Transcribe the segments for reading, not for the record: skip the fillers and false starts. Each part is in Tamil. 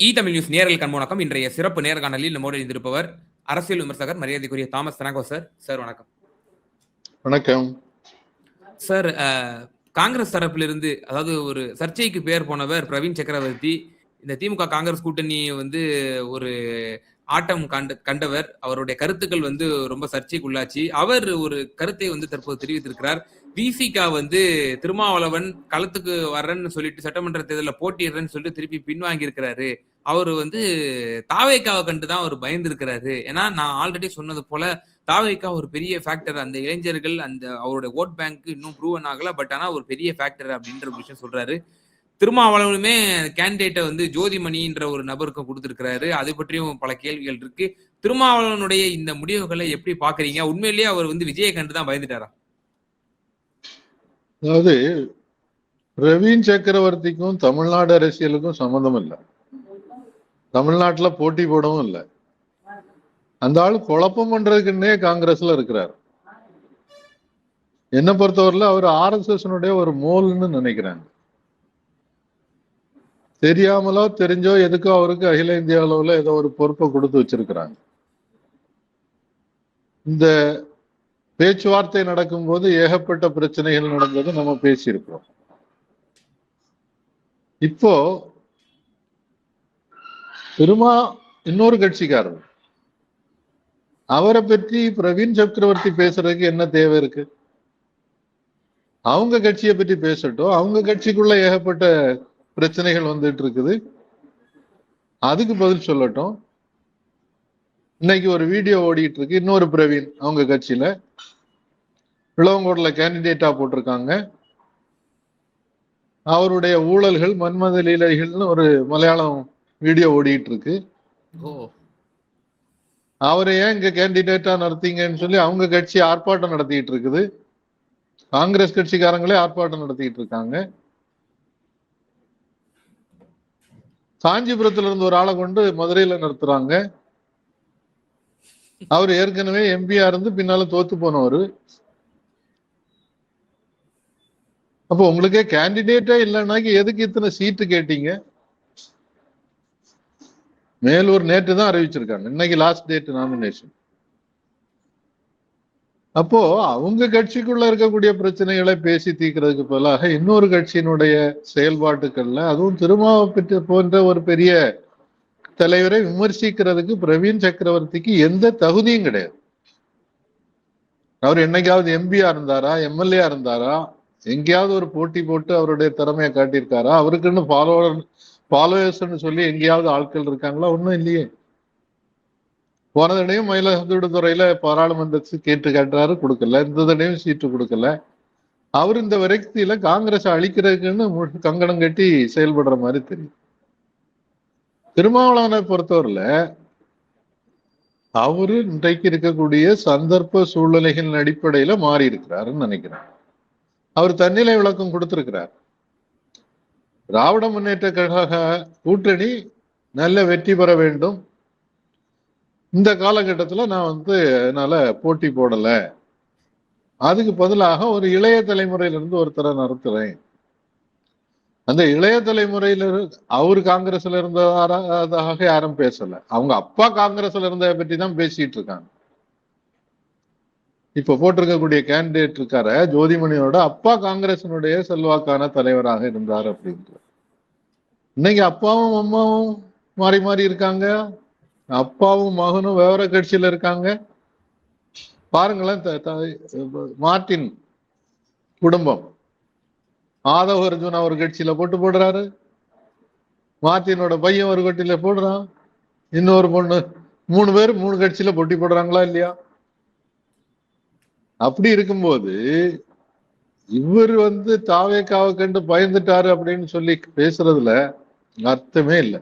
தமிழ் நியூஸ் நேயர்களுக்கு அன்பு வணக்கம். இன்றைய சிறப்பு நேர்காணலில் நம்மோடு இருந்திருப்பவர் அரசியல் விமர்சகர் மரியாதைக்குரிய தாமஸ் தனகோ சார். சார் வணக்கம். வணக்கம் சார். காங்கிரஸ் தரப்பிலிருந்து, அதாவது ஒரு சர்ச்சைக்கு பெயர் போனவர் பிரவீன் சக்கரவர்த்தி. இந்த திமுக காங்கிரஸ் கூட்டணி ஒரு ஆட்டம் கண்டவர். அவருடைய கருத்துக்கள் ரொம்ப சர்ச்சைக்குள்ளாச்சு. அவர் ஒரு கருத்தை தற்போது தெரிவித்திருக்கிறார். விசிகா திருமாவளவன் களத்துக்கு வர்றேன்னு சொல்லிட்டு சட்டமன்ற தேர்தலில் போட்டியிடுறேன்னு சொல்லிட்டு திருப்பி பின்வாங்கி இருக்கிறாரு. அவர் தாவேக்காவை கண்டுதான் அவர் பயந்து இருக்கிறாரு. ஏன்னா நான் ஆல்ரெடி சொன்னது போல தாவேக்கா ஒரு பெரிய ஃபேக்டர். அந்த இளைஞர்கள், அந்த அவருடைய ஓட் பேங்க் இன்னும் ப்ரூவன் ஆகல. பட் ஆனா ஒரு பெரிய ஃபேக்டர் அப்படின்ற ஒரு விஷயம் சொல்றாரு. திருமாவளவனுமே கேண்டிடேட்டை ஜோதிமணின்ற ஒரு நபருக்கு கொடுத்திருக்கிறாரு. அதை பற்றியும் பல கேள்விகள் இருக்கு. திருமாவளவனுடைய இந்த முடிவுகளை எப்படி பாக்குறீங்க? உண்மையிலேயே அவர் விஜயை கண்டுதான் பயந்துட்டாரா? அதாவது பிரவீன் சக்கரவர்த்திக்கும் தமிழ்நாடு அரசியலுக்கும் சம்மந்தம் இல்லை. தமிழ்நாட்டுல போட்டி போடவும் இல்லை. அந்த ஆள் குழப்பம் பண்றதுக்குன்னே காங்கிரஸ்ல இருக்கிறார். என்ன பொறுத்தவரையில அவர் RSS ஒரு மோல்னு நினைக்கிறாங்க. தெரியாமலோ தெரிஞ்சோ எதுக்கோ அவருக்கு அகில இந்திய அளவுல ஏதோ ஒரு பொறுப்பை கொடுத்து வச்சிருக்கிறாங்க. இந்த பேச்சுவார்த்தை நடக்கும்போது ஏகப்பட்ட பிரச்சனைகள் நடந்தது நம்ம பேசியிருக்கிறோம். இப்போ இன்னொரு கட்சிக்காரர் அவரை பற்றி பிரவீன் சக்கரவர்த்தி பேசுறதுக்கு என்ன தேவை இருக்கு? அவங்க கட்சியை பற்றி பேசட்டும். அவங்க கட்சிக்குள்ள ஏகப்பட்ட பிரச்சனைகள் வந்துட்டு இருக்குது, அதுக்கு பதில் சொல்லட்டும். இன்னைக்கு ஒரு வீடியோ ஓடிட்டு இருக்கு. இன்னொரு பிரவீன் அவங்க கட்சியில இளவங்கோட்டில் கேண்டிடேட்டா போட்டிருக்காங்க. அவருடைய ஊழல்கள், மன்மத லீலைகள்னு ஒரு மலையாளம் வீடியோ ஓடிட்டு இருக்கு. அவரை ஏன் இங்க கேண்டிடேட்டா நடத்தீங்கன்னு சொல்லி அவங்க கட்சி ஆர்ப்பாட்டம் நடத்திட்டு இருக்குது. காங்கிரஸ் கட்சிக்காரங்களே ஆர்ப்பாட்டம் நடத்திட்டு இருக்காங்க. காஞ்சிபுரத்துல இருந்து ஒரு ஆளை கொண்டு மதுரையில நிறுத்துறாங்க. அவர் ஏற்கனவே எம்பியா இருந்து பின்னால தோத்து போனவர். அப்போ உங்களுக்கே கேண்டிடேட்டா இல்லைன்னாக்கி எதுக்கு இத்தனை சீட்டு கேட்டீங்க? மேலூர் நேற்று தான் அறிவிச்சிருக்காங்க. இன்னைக்கு லாஸ்ட் டேட் நாமினேஷன். அப்போ அவங்க கட்சிக்குள்ள இருக்கக்கூடிய பிரச்சனைகளை பேசி தீர்க்கிறதுக்கு பதிலாக இன்னொரு கட்சியினுடைய செயல்பாட்டுகள்ல, அதுவும் திருமாவை போன்ற ஒரு பெரிய தலைவரை விமர்சிக்கிறதுக்கு பிரவீன் சக்கரவர்த்திக்கு எந்த தகுதியும் கிடையாது. அவர் என்னைக்காவது எம்பியா இருந்தாரா, எம்எல்ஏ இருந்தாரா, எங்கேயாவது ஒரு போட்டி போட்டு அவருடைய திறமையை காட்டியிருக்காரா? அவருக்குன்னு ஃபாலோவர்ஸ்ன்னு சொல்லி எங்கேயாவது ஆட்கள் இருக்காங்களா? ஒன்றும் இல்லையே. போன தடையும் மயிலாடுதுறையில பாராளுமன்றத்துக்கு கேட்டு காட்டுறாரு, கொடுக்கல. இந்த தடையும் சீட்டு கொடுக்கல. அவர் இந்த விரக்தியில காங்கிரஸ் அழிக்கிறதுக்குன்னு கங்கணம் கட்டி செயல்படுற மாதிரி தெரியும். திருமாவளவனை பொறுத்தவரையில அவரு இன்றைக்கு இருக்கக்கூடிய சந்தர்ப்ப சூழ்நிலைகளின் அடிப்படையில மாறி இருக்கிறாருன்னு நினைக்கிறேன். அவர் தன்னிலை விளக்கம் கொடுத்திருக்கிறார். திராவிட முன்னேற்ற கழக கூட்டணி நல்ல வெற்றி பெற வேண்டும். இந்த காலகட்டத்துல நான் என்னால போட்டி போடல, அதுக்கு பதிலாக ஒரு இளைய தலைமுறையிலிருந்து ஒருத்தரை நடத்துறேன். அந்த இளைய தலைமுறையில அவரு காங்கிரஸ்ல இருந்ததாக யாரும் பேசல. அவங்க அப்பா காங்கிரஸ்ல இருந்ததை பற்றி தான் பேசிட்டு இருக்காங்க. இப்ப போட்டிருக்கக்கூடிய கேண்டிடேட் இருக்கார ஜோதிமணியோட அப்பா காங்கிரசினுடைய செல்வாக்கான தலைவராக இருந்தார் அப்படின்ற. இன்னைக்கு அப்பாவும் அம்மாவும் மாறி மாறி இருக்காங்க. அப்பாவும் மகனும் வேற கட்சியில இருக்காங்க. பாருங்களேன், மார்டின் குடும்பம் ஆதவ அர்ஜுனா ஒரு கட்சியில போட்டு போடுறாரு, மார்டினோட பையன் ஒரு கட்சியில போடுறான், இன்னொரு பொண்ணு, 3 பேர் 3 கட்சியில போட்டி போடுறாங்களா இல்லையா? அப்படி இருக்கும்போது இவர் தாவேக்காவை கண்டு பயந்துட்டாரு அப்படின்னு சொல்லி பேசுறதுல அர்த்தமே இல்லை.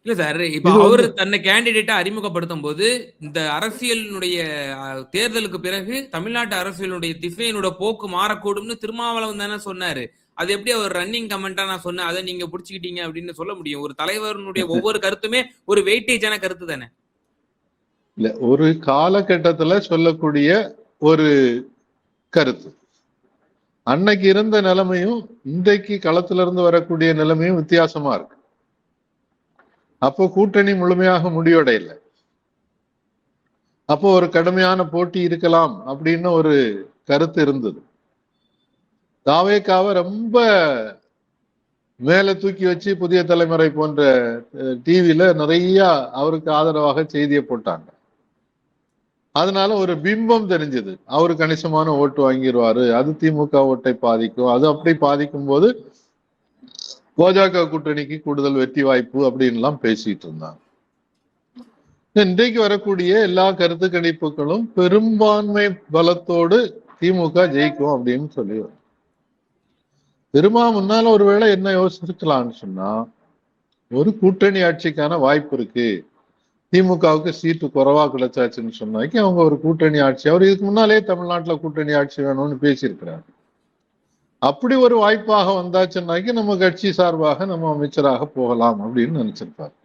இல்ல சார், இப்ப அவரு தன்னை கேண்டிடேட்டா அறிமுகப்படுத்தும் போது இந்த அரசியலுடைய தேர்தலுக்கு பிறகு தமிழ்நாட்டு அரசியலுடைய திசையினுடைய போக்கு மாறக்கூடும்னு திருமாவளவன் தானே சொன்னாரு. அது எப்படி அவர் ரன்னிங் கமெண்டா நான் சொன்னேன் அதை நீங்க புடிச்சுக்கிட்டீங்க அப்படின்னு சொல்ல முடியும்? ஒரு தலைவருடைய ஒவ்வொரு கருத்துமே ஒரு வெயிட்டேஜான கருத்து தானே. இல்ல, ஒரு காலகட்டத்துல சொல்லக்கூடிய ஒரு கருத்து. அன்னைக்கு இருந்த நிலைமையும் இன்றைக்கு களத்துல இருந்து வரக்கூடிய நிலைமையும் வித்தியாசமா இருக்கு. அப்போ கூட்டணி முழுமையாக முடிவடையல. அப்போ ஒரு கடுமையான போட்டி இருக்கலாம் அப்படின்னு ஒரு கருத்து இருந்தது. தாவேக்காவை ரொம்ப மேல தூக்கி வச்சு புதிய தலைமுறை போன்ற டிவில நிறைய அவருக்கு ஆதரவாக செய்தியை போட்டாங்க. அதனால ஒரு பிம்பம் தெரிஞ்சது, அவரு கணிசமான ஓட்டு வாங்கிடுவாரு, அது திமுக ஓட்டை பாதிக்கும், அது அப்படி பாதிக்கும் போது பாஜக கூட்டணிக்கு கூடுதல் வெற்றி வாய்ப்பு அப்படின்லாம் பேசிட்டு இருந்தாங்க. இன்றைக்கு வரக்கூடிய எல்லா கருத்து கணிப்புகளும் பெரும்பான்மை பலத்தோடு திமுக ஜெயிக்கும் அப்படின்னு சொல்லி முன்னால ஒருவேளை என்ன யோசிச்சுக்கலாம்னு சொன்னா, ஒரு கூட்டணி ஆட்சிக்கான வாய்ப்பு இருக்கு, திமுகவுக்கு சீட்டு குறைவா கிடைச்சாச்சுன்னு சொன்னாக்கி அவங்க ஒரு கூட்டணி ஆட்சி, அவர் இதுக்கு முன்னாலே தமிழ்நாட்டுல கூட்டணி ஆட்சி வேணும்னு பேசியிருக்கிறார். அப்படி ஒரு வாய்ப்பாக வந்தாச்சுன்னாக்கி நம்ம கட்சி சார்பாக நம்ம அமைச்சராக போகலாம் அப்படின்னு நினைச்சிருப்பார்.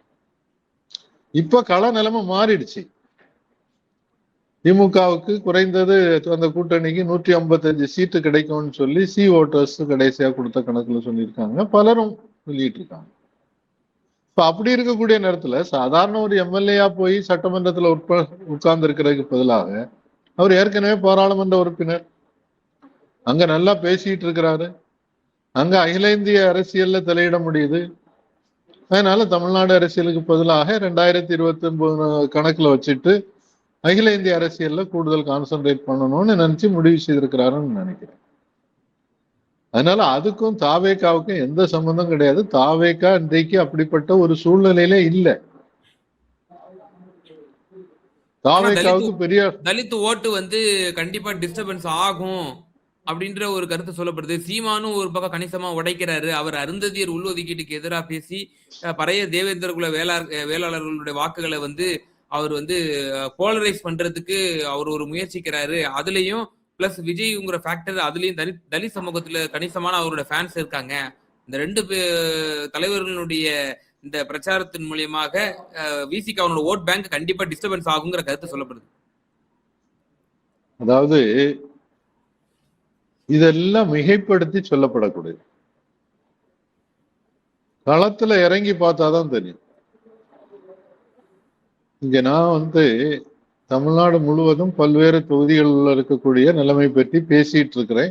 இப்ப கள நிலைமை மாறிடுச்சு. திமுகவுக்கு குறைந்தது அந்த கூட்டணிக்கு 155 சீட்டு கிடைக்கும்னு சொல்லி சி ஓட்டர்ஸ் கடைசியா கொடுத்த கணக்குல சொல்லியிருக்காங்க, பலரும் சொல்லிட்டு இருக்காங்க. இப்ப அப்படி இருக்கக்கூடிய நேரத்துல சாதாரண ஒரு எம்எல்ஏயா போய் சட்டமன்றத்துல உட்கார்ந்து இருக்கிறதுக்கு பதிலாக அவர் ஏற்கனவே பாராளுமன்ற உறுப்பினர், அங்க நல்லா பேசிட்டு இருக்கிறாரு, அங்க அகில இந்திய அரசியல்ல தலையிட முடியுது. அதனால தமிழ்நாடு அரசியலுக்கு பதிலாக 2029 கணக்குல வச்சுட்டு அகில இந்திய அரசியல்ல கூடுதல் கான்சென்ட்ரேட் பண்ணணும்னு நினைச்சு முடிவு செய்திருக்கிறாருன்னு நினைக்கிறேன். அதனால அதுக்கும் தாவேக்காவுக்கும் எந்த சம்பந்தம் கிடையாது. தாவேக்கா இன்றைக்கு அப்படிப்பட்ட ஒரு சூழ்நிலையில இல்ல. தாவேக்காவுக்கு பெரிய தலித் ஓட்டு வந்து கண்டிப்பா டிஸ்டர்பன்ஸ் ஆகும் அப்படின்ற ஒரு கருத்து சொல்லப்படுது. சீமானும் ஒரு பக்கம் கணிசமா உடைக்கிறாரு. அவர் அருந்ததியர் உள்ஒதுக்கீட்டுக்கு எதிராக பேசி பழைய தேவேந்திர குல வேளாளர்களுடைய வாக்குகளை வந்து அவர் வந்து போலரைஸ் பண்றதுக்கு அவர் ஒரு முயற்சிக்கிறாரு. அதுலயும் பிளஸ் விஜய்ங்கிற ஃபேக்டர், அதுலயும் தலித் சமூகத்துல கணிசமான அவரோட ஃபேன்ஸ் இருக்காங்க. இந்த ரெண்டு தலைவர்களுடைய இந்த பிரச்சாரத்தின் மூலியமாக விசிக அவனோட ஓட் பேங்க் கண்டிப்பா டிஸ்டர்பன்ஸ் ஆகுங்கிற கருத்து சொல்லப்படுது. அதாவது இதெல்லாம் மிகைப்படுத்தி சொல்லப்படக்கூடாது. களத்துல இறங்கி பார்த்தாதான் தெரியும். இங்க நான் வந்து தமிழ்நாடு முழுவதும் பல்வேறு தொகுதிகளில் இருக்கக்கூடிய நிலைமை பற்றி பேசிட்டு இருக்கிறேன்,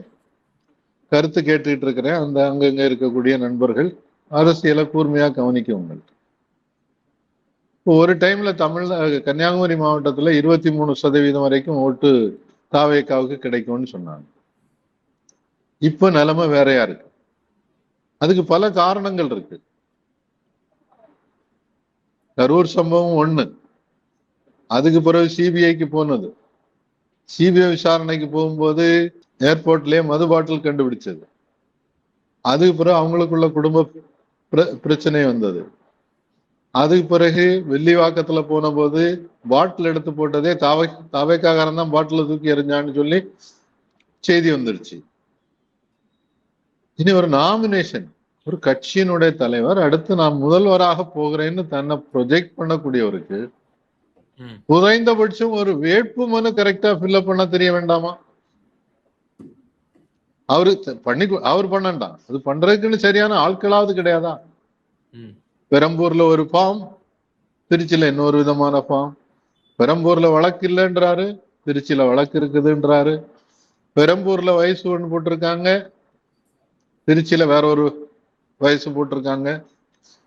கருத்து கேட்டுட்டு இருக்கிறேன். அந்த அங்கங்க இருக்கக்கூடிய நண்பர்கள் அரசியலை கூர்மையா கவனிக்கவங்க. இப்போ ஒரு டைம்ல கன்னியாகுமரி மாவட்டத்துல 23% வரைக்கும் ஓட்டு தாவேக்காவுக்கு கிடைக்கும்னு சொன்னாங்க. இப்ப நிலைமை வேறையா இருக்கு. அதுக்கு பல காரணங்கள் இருக்கு. கரூர் சம்பவம் ஒண்ணு, அதுக்கு பிறகு சிபிஐக்கு போனது, சிபிஐ விசாரணைக்கு போகும்போது ஏர்போர்ட்லயே மது பாட்டில் கண்டுபிடிச்சது, அதுக்கு பிறகு அவங்களுக்குள்ள குடும்ப பிரச்சனை வந்தது, அதுக்கு பிறகு வெள்ளிவாக்கத்துல போன போது பாட்டில் எடுத்து போட்டதே தாவேக்காரன் தான் பாட்டில தூக்கி எறிஞ்சான்னு சொல்லி செய்தி வந்துருச்சு. இனி ஒரு நாமினேஷன், ஒரு கட்சியினுடைய தலைவர் அடுத்து நான் முதல்வராக போகிறேன்னு தன்னை ப்ரொஜெக்ட் பண்ணக்கூடியவருக்கு குறைந்தபட்சம் ஒரு வேட்பு மனு கரெக்டா ஃபில்அப் பண்ண தெரிய வேண்டாமா? அவர் பண்ணண்டாம், அது பண்றதுக்குன்னு சரியான ஆட்களாவது கிடையாதா? பெரம்பூர்ல ஒரு ஃபார்ம், திருச்சியில இன்னொரு விதமான ஃபார்ம். பெரம்பூர்ல வழக்கு இல்லைன்றாரு, திருச்சியில வழக்கு இருக்குதுன்றாரு. பெரம்பூர்ல வயசு ஒன்று போட்டிருக்காங்க, திருச்சியில வேற ஒரு வயசு போட்டிருக்காங்க.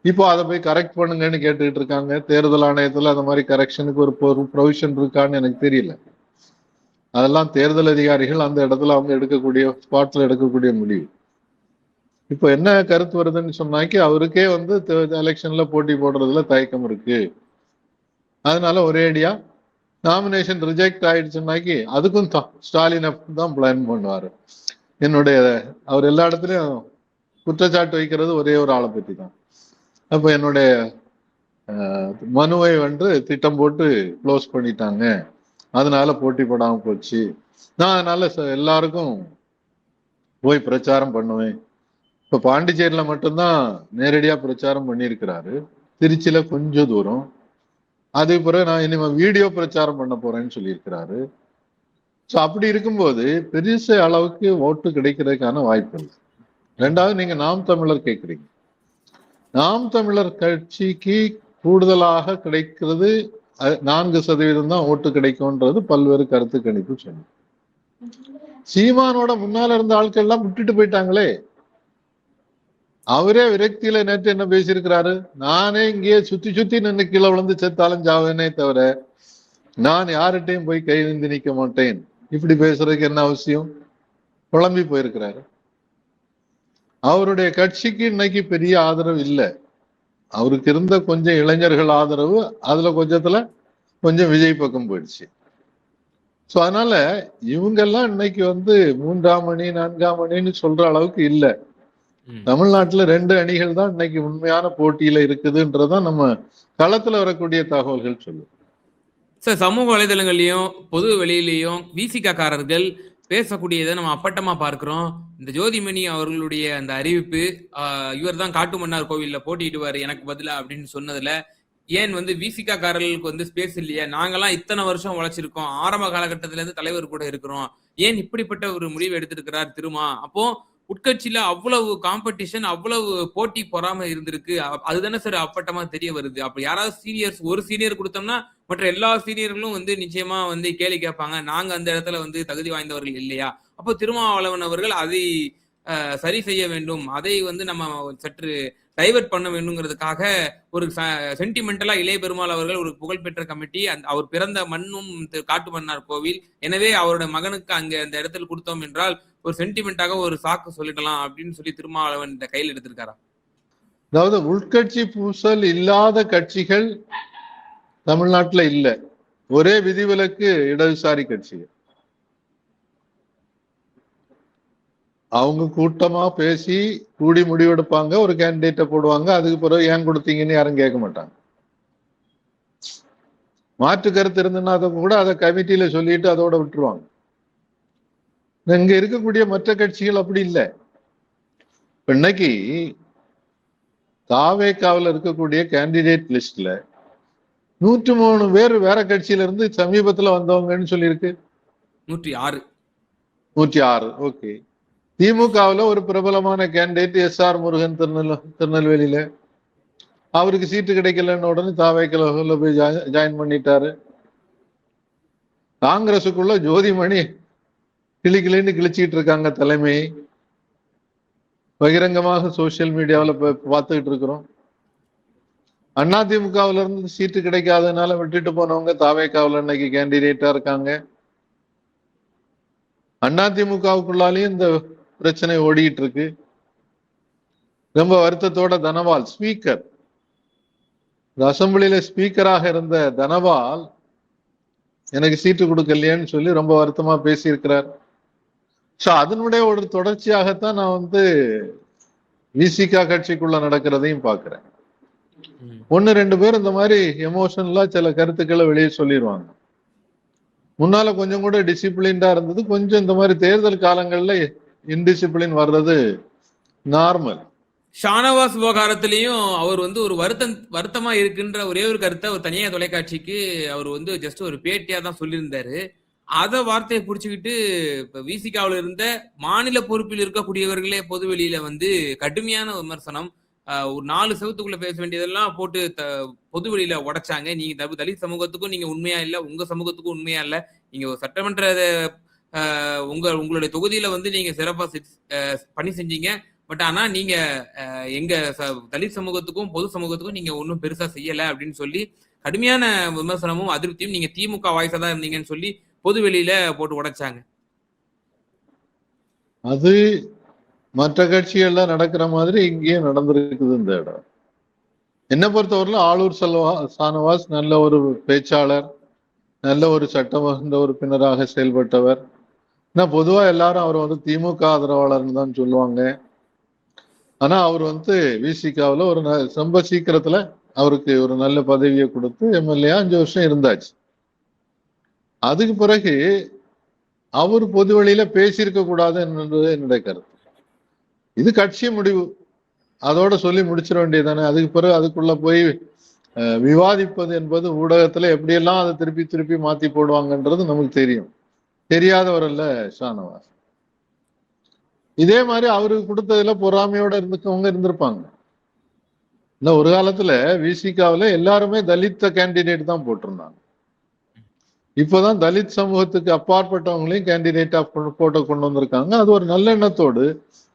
இப்போ அதை போய் கரெக்ட் பண்ணுங்கன்னு கேட்டுக்கிட்டு இருக்காங்க. தேர்தல் ஆணையத்துல அந்த மாதிரி கரெக்ஷனுக்கு ஒரு ப்ரொவிஷன் இருக்கான்னு எனக்கு தெரியல. அதெல்லாம் தேர்தல் அதிகாரிகள் அந்த இடத்துல அவங்க எடுக்கக்கூடிய ஸ்பாட்ல எடுக்கக்கூடிய முடிவு. இப்போ என்ன கருத்து வருதுன்னு சொன்னாக்கி அவருக்கே வந்து எலெக்ஷன்ல போட்டி போடுறதுல தயக்கம் இருக்கு, அதனால ஒரேடியா நாமினேஷன் ரிஜெக்ட் ஆயிடுச்சுன்னாக்கி அதுக்கும் ஸ்டாலினை தான் பிளான் பண்ணுவாரு. அவர் எல்லா இடத்துலயும் குற்றச்சாட்டு வைக்கிறது ஒரே ஒரு ஆளை பத்தி தான். அப்ப என்னுடைய மனுவை வந்து திட்டம் போட்டு க்ளோஸ் பண்ணிட்டாங்க, அதனால போட்டி போடாம போச்சு, நான் அதனால எல்லாருக்கும் போய் பிரச்சாரம் பண்ணுவேன். இப்ப பாண்டிச்சேரியில மட்டும்தான் நேரடியா பிரச்சாரம் பண்ணியிருக்கிறாரு, திருச்சியில கொஞ்சம் தூரம். அதுக்கு பிறகு நான் இனிமே வீடியோ பிரச்சாரம் பண்ண போறேன்னு சொல்லியிருக்கிறாரு. ஸோ அப்படி இருக்கும்போது பெரிய அளவுக்கு ஓட்டு கிடைக்கிறதுக்கான வாய்ப்பு இல்லை. ரெண்டாவது, நீங்க நாம் தமிழர் கேட்குறீங்க. நாம் தமிழர் கட்சிக்கு கூடுதலாக கிடைக்கிறது 4% தான் ஓட்டு கிடைக்கும்ன்றது பல்வேறு கருத்து கணிப்பு சொன்னோம். சீமானோட முன்னால இருந்த ஆட்கள் எல்லாம் விட்டுட்டு போயிட்டாங்களே. அவரே விரக்தியில நேற்று என்ன பேசியிருக்கிறாரு, நானே இங்கேயே சுத்தி சுத்தி நின்று கீழே விழுந்து செத்தாலும் ஜாவேனே தவிர நான் யார்கிட்டையும் போய் கை நின்று நிக்க மாட்டேன். இப்படி பேசுறதுக்கு என்ன அவசியம்? குழம்பி போயிருக்கிறாரு. அவருடைய கட்சிக்கு இன்னைக்கு பெரிய ஆதரவு இல்லை. அவருக்கு இருந்த கொஞ்சம் இளைஞர்கள் ஆதரவு அதுல கொஞ்சம் விஜய் பக்கம் போயிடுச்சு. சோ அதனால இவங்கெல்லாம் இன்னைக்கு 3ஆம் அணி 4ஆம் அணின்னு சொல்ற அளவுக்கு இல்லை. தமிழ்நாட்டுல 2 அணிகள் தான் இன்னைக்கு உண்மையான போட்டியில இருக்குதுன்றதான் நம்ம களத்துல வரக்கூடிய தகவல்கள் சொல்லுது. சார், சமூக வலைதளங்கள்லயும் பொது வெளியிலையும் விசிகாரர்கள் பேசக்கூடியதை நம்ம அப்பட்டமா பார்க்கிறோம். இந்த ஜோதிமணி அவர்களுடைய அந்த அறிவிப்பு, இவர் தான் காட்டுமன்னார் கோவில்ல போட்டியிடுவாரு எனக்கு பதிலா அப்படின்னு சொன்னதுல ஏன் விசிகாரர்களுக்கு ஸ்பேஸ் இல்லையா? நாங்கெல்லாம் இத்தனை வருஷம் உழைச்சிருக்கோம், ஆரம்ப காலகட்டத்தில இருந்து தலைவர் கூட இருக்கிறோம், ஏன் இப்படிப்பட்ட ஒரு முடிவு எடுத்திருக்கிறார் திருமா? அப்போ உட்கட்சியில அவ்வளவு காம்படிஷன், அவ்வளவு போட்டி பொறாம இருந்திருக்கு. அதுதானே சார் அப்பட்டமா தெரிய வருது. அப்ப யாராவது சீனியர்ஸ், ஒரு சீனியர் கொடுத்தோம்னா மற்ற எல்லா சீனியர்களும் நிச்சயமா கேள்வி கேட்பாங்க, நாங்க அந்த இடத்துல தகுதி வாய்ந்தவர்கள் இல்லையா? அப்போ திருமாவளவன் அவர்கள் அதை சரி செய்ய வேண்டும், அதை நம்ம சற்று டைவர்ட் பண்ண வேண்டும்ங்கிறதுக்காக ஒரு சென்டிமெண்டலா இளைய பெருமாள் அவர்கள் ஒரு புகழ்பெற்ற கமிட்டி, அவர் பிறந்த மண்ணும் காட்டுமன்னார் கோவில், எனவே அவரோட மகனுக்கு அங்க அந்த இடத்துல கொடுத்தோம் என்றால் ஒரு சென்டிமெண்டாக ஒரு சாக்கு சொல்லிடலாம் அப்படின்னு சொல்லி திருமாவளவன் இந்த கையில் எடுத்திருக்காரா? அதாவது உள்கட்சி பூசல் இல்லாத கட்சிகள் தமிழ்நாட்டுல இல்ல. ஒரே விதிவிலக்கு இடதுசாரி கட்சிகள். அவங்க கூட்டமா பேசி கூடி முடிவெடுப்பாங்க, ஒரு கேண்டிடேட்டை போடுவாங்க, அதுக்கு பிறகு ஏன் கொடுத்தீங்கன்னு யாரும் கேட்க மாட்டாங்க. மாற்று கருத்து இருந்ததுன்னா அதை கூட அதை கமிட்டியில சொல்லிட்டு அதோட விட்டுருவாங்க. இங்க இருக்கக்கூடிய மற்ற கட்சிகள் அப்படி இல்லை. இன்னைக்கு தாவேக்காவில் இருக்கக்கூடிய கேண்டிடேட் லிஸ்ட்ல 103 பேர் வேற கட்சியில இருந்து சமீபத்துல வந்தவங்கன்னு சொல்லியிருக்கு. 106. ஓகே. திமுகவுல ஒரு பிரபலமான கேண்டிடேட் SR முருகன் திருநெல்வேலியில, அவருக்கு சீட்டு கிடைக்கலன்னு உடனே தாவேக்கால போய் ஜாயின் பண்ணிட்டாரு. காங்கிரசுக்குள்ள ஜோதிமணி கிளின்னு கிழிச்சிட்டு இருக்காங்க தலைமை, பகிரங்கமாக சோசியல் மீடியாவில் பார்த்துக்கிட்டு இருக்கிறோம். அதிமுகவுல இருந்து சீட்டு கிடைக்காதனால விட்டுட்டு போனவங்க தாவேக்காவில் இன்னைக்கு கேண்டிடேட்டா இருக்காங்க. அதிமுகவுக்குள்ளாலையும் இந்த பிரச்சனை ஓடிட்டு இருக்கு. ரொம்ப வருத்தத்தோட தனபால் ஸ்பீக்கர், அசம்பிளியில ஸ்பீக்கராக இருந்த தனபால் எனக்கு சீட்டு கொடுக்கலையேன்னு சொல்லி ரொம்ப வருத்தமா பேசியிருக்கிறார். சோ அதனுடைய ஒரு தொடர்ச்சியாகத்தான் நான் விசிகா கட்சிக்குள்ள நடக்கிறதையும் பாக்குறேன். 1-2 பேர் இந்த மாதிரி எமோஷனலா சில கருத்துக்களை வெளியே சொல்லிடுவாங்க. முன்னால கொஞ்சம் கூட டிசிப்ளின்டா இருந்தது, கொஞ்சம் இந்த மாதிரி தேர்தல் காலங்கள்ல இன்டிசிப்ளின் வர்றது நார்மல். ஷானவாஸ் விவகாரத்திலையும் அவர் ஒரு வருத்தமா இருக்குன்ற ஒரே ஒரு கருத்தை ஒரு தனியார் தொலைக்காட்சிக்கு அவர் ஜஸ்ட் ஒரு பேட்டியா தான் சொல்லியிருந்தாரு. அத வார்த்தையை புடிச்சுக்கிட்டு இப்ப விசிகாவில் இருந்த மாநில பொறுப்பில் இருக்கக்கூடியவர்களே பொது வெளியில கடுமையான விமர்சனம், ஒரு 4 செவத்துக்குள்ள பேச வேண்டியதெல்லாம் போட்டு பொது வெளியில உடைச்சாங்க. நீங்க தலித் சமூகத்துக்கும் நீங்க உண்மையா இல்ல, உங்க சமூகத்துக்கும் உண்மையா இல்ல, நீங்க ஒரு சட்டமன்ற உங்களுடைய தொகுதியில நீங்க சிறப்பா பணி செஞ்சீங்க, பட் ஆனா நீங்க எங்க தலித் சமூகத்துக்கும் பொது சமூகத்துக்கும் நீங்க ஒன்னும் பெருசா செய்யல அப்படின்னு சொல்லி கடுமையான விமர்சனமும் அதிருப்தியும் நீங்க திமுக வாய்ஸா தான் இருந்தீங்கன்னு சொல்லி பொது வெளியில போட்டு உடைச்சாங்க. அது மற்ற கட்சிகள்ல நடக்கிற மாதிரி இங்கேயும் நடந்திருக்குது. இந்த இடம் என்ன பொறுத்தவரையில ஆளூர் ஷானவாஸ் நல்ல ஒரு பேச்சாளர், நல்ல ஒரு சட்டமன்ற உறுப்பினராக செயல்பட்டவர். பொதுவா எல்லாரும் அவர் திமுக ஆதரவாளர்னு தான் சொல்லுவாங்க. ஆனா அவர் விசிகாவில் ஒரு ரொம்ப சீக்கிரத்துல அவருக்கு ஒரு நல்ல பதவியை கொடுத்து எம்எல்ஏ 5 வருஷம் இருந்தாச்சு. அதுக்கு பிறகு அவர் பொது வழியில பேசியிருக்க கூடாது என்பது என்னுடைய கருத்து. இது கட்சி முடிவு, அதோட சொல்லி முடிச்சிட வேண்டியதானே. அதுக்கு பிறகு அதுக்குள்ள போய் விவாதிப்பது என்பது ஊடகத்துல எப்படியெல்லாம் அதை திருப்பி மாத்தி போடுவாங்கன்றது நமக்கு தெரியும். தெரியாதவர் அல்ல ஷானவாஸ். இதே மாதிரி அவருக்கு கொடுத்ததுல பொறாமையோட இருந்துக்கவங்க இருந்திருப்பாங்க. இன்னும் ஒரு காலத்துல விசிகாவில எல்லாருமே தலித்த கேண்டிடேட் தான் போட்டிருந்தாங்க. இப்பதான் தலித் சமூகத்துக்கு அப்பாற்பட்டவங்களையும் கேண்டிடேட்டா போட்ட கொண்டு வந்திருக்காங்க. அது ஒரு நல்லெண்ணத்தோடு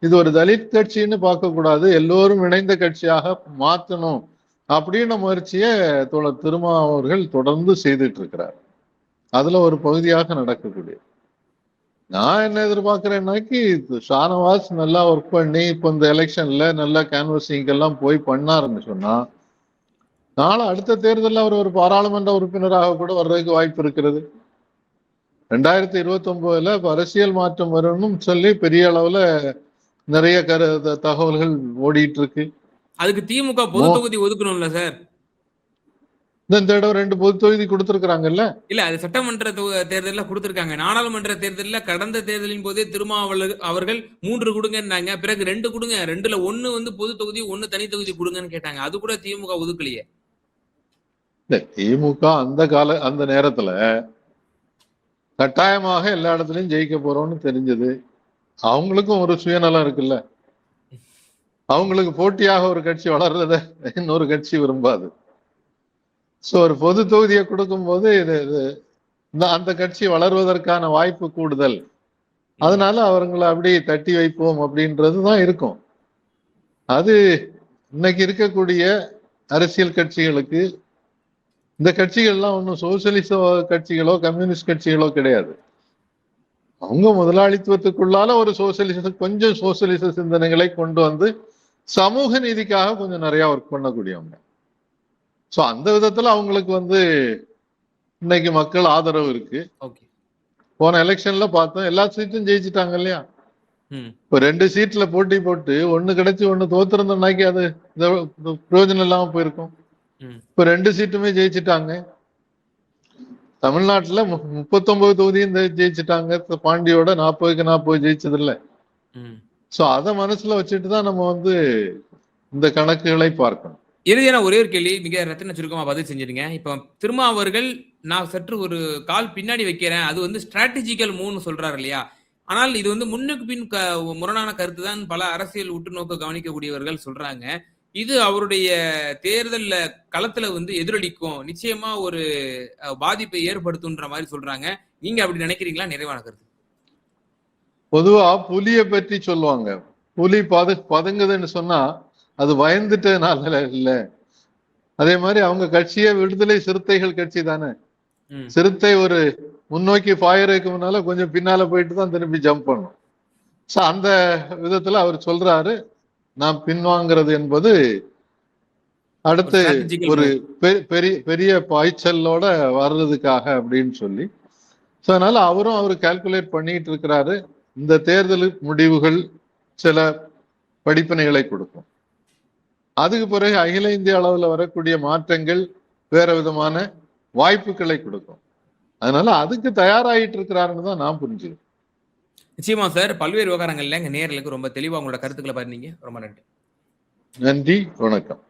இது ஒரு தலித் கட்சின்னு பார்க்க கூடாது, எல்லோரும் இணைந்த கட்சியாக மாற்றணும் அப்படின்ற முயற்சியை தோழர் திருமா அவர்கள் தொடர்ந்து செய்துட்டு இருக்கிறார். அதுல ஒரு பகுதியாக நடக்கக்கூடிய நான் என்ன எதிர்பார்க்கிறேன்னாக்கி ஷானவாஸ் நல்லா ஒர்க் பண்ணி இப்ப இந்த எலெக்ஷன்ல நல்லா கேன்வசிங் எல்லாம் போய் பண்ணாருன்னு சொன்னா நாளை அடுத்த தேர்தலில் அவர் ஒரு பாராளுமன்ற உறுப்பினராக கூட வர்றதுக்கு வாய்ப்பு இருக்கிறது. 2029 அரசியல் மாற்றம் வரணும்னு சொல்லி பெரிய அளவுல நிறைய தகவல்கள் ஓடிட்டு இருக்கு. அதுக்கு திமுக பொது தொகுதி ஒதுக்கணும்ல சார்? இந்த இடம் 2 பொது தொகுதி கொடுத்திருக்காங்கல்ல. இல்ல, அது சட்டமன்ற தேர்தலில் கொடுத்திருக்காங்க. நாடாளுமன்ற தேர்தலில் கடந்த தேர்தலின் போதே அவர்கள் 3 கொடுங்கன்னாங்க. பிறகு 2 கொடுங்க, 2ல 1 வந்து பொது தொகுதி, 1 தனி தொகுதி கொடுங்கன்னு கேட்டாங்க. அது கூட திமுக ஒதுக்கலையே. திமுக அந்த நேரத்துல கட்டாயமாக எல்லா இடத்துலயும் ஜெயிக்க போறோம்னு தெரிஞ்சது. அவங்களுக்கும் ஒரு சுயநலம் இருக்குல்ல. அவங்களுக்கு போட்டியாக ஒரு கட்சி வளர்றத இன்னொரு கட்சி விரும்பாது. சோ ஒரு பொது தொகுதியை கொடுக்கும் போது அந்த கட்சி வளர்வதற்கான வாய்ப்பு கூடுதல். அதனால அவங்களை அப்படி தட்டி வைப்போம் அப்படின்றதுதான் இருக்கும். அது இன்னைக்கு இருக்கக்கூடிய அரசியல் கட்சிகளுக்கு இந்த கட்சிகள்லாம் ஒன்றும் சோசியலிச கட்சிகளோ கம்யூனிஸ்ட் கட்சிகளோ கிடையாது. அவங்க முதலாளித்துவத்துக்குள்ளால ஒரு கொஞ்சம் சோசியலிச சிந்தனைகளை கொண்டு வந்து சமூக நீதிக்காக கொஞ்சம் நிறைய ஒர்க் பண்ணக்கூடியவங்க. சோ அந்த விதத்துல அவங்களுக்கு இன்னைக்கு மக்கள் ஆதரவு இருக்கு. போன எலெக்ஷன்ல பார்த்தோம், எல்லா சீட்டும் ஜெயிச்சுட்டாங்க இல்லையா. இப்ப 2 சீட்ல போட்டி போட்டு 1 கிடைச்சு 1 தோத்திருந்தோம்னாக்கி அது பிரயோஜனம் இல்லாம போயிருக்கும். இப்ப 2 சீட்டுமே ஜெயிச்சுட்டாங்க. தமிழ்நாட்டுல 39 தொகுதியும் ஜெயிச்சுட்டாங்க. பாண்டியோட 40க்கு 40 ஜெயிச்சது இல்ல. சோ அத மனசுல வச்சுட்டுதான் நம்ம இந்த கணக்குகளை பார்க்கணும். இறுதியான ஒரே ஒரு கேள்வி, மிக ரத்தின சுருக்கமா பதில் செஞ்சிருங்க. இப்ப திருமா அவர்கள் நான் சற்று ஒரு கால் பின்னாடி வைக்கிறேன், அது ஸ்ட்ராட்டஜிக்கல் மூவ்னு சொல்றாரு இல்லையா? ஆனால் இது முன்னுக்கு பின் முரணான கருத்து தான் பல அரசியல் உற்றுநோக்க கவனிக்கக்கூடியவர்கள் சொல்றாங்க. இது அவருடைய தேர்தல் களத்துல எதிரொலிக்கும், நிச்சயமா ஒரு பாதிப்பை ஏற்படுத்தும்ன்ற மாதிரி சொல்றாங்க. நீங்க அப்படி நினைக்கிறீங்களா? நிறைவான கருத்து. பொதுவா புலியை பற்றி சொல்லுவாங்க. புலி பதுங்குதுன்னு சொன்னா அது பயந்துட்டனால இல்ல. அதே மாதிரி அவங்க கட்சியே விடுதலை சிறுத்தைகள் கட்சி தானே. சிறுத்தை ஒரு முன்னோக்கி பாயறதுக்கு முன்னால கொஞ்சம் பின்னால போயிட்டு தான் திரும்பி ஜம்ப் பண்ணும். சோ அந்த விதத்துல அவர் சொல்றாரு, நான் பின்வாங்கிறது என்பது அடுத்து ஒரு பெரிய பாய்ச்சலோட வர்றதுக்காக அப்படின்னு சொல்லி. சோ அதனால அவர் கால்குலேட் பண்ணிட்டு இருக்கிறாரு. இந்த தேர்தல் முடிவுகள் சில படிப்பினைகளை கொடுக்கும். அதுக்கு பிறகு அகில இந்திய அளவுல வரக்கூடிய மாற்றங்கள் வேற விதமான வாய்ப்புகளை கொடுக்கும். அதனால அதுக்கு தயாராகிட்டு இருக்கிறாருன்னு தான் நான் புரிஞ்சுக்கிறேன். நிச்சயமா சார். பல்வேறு விவகாரங்கள்ல எங்க நேயர்களுக்கு ரொம்ப தெளிவா உங்களோட கருத்துக்களை பாருங்க. ரொம்ப நன்றி. நன்றி, வணக்கம்.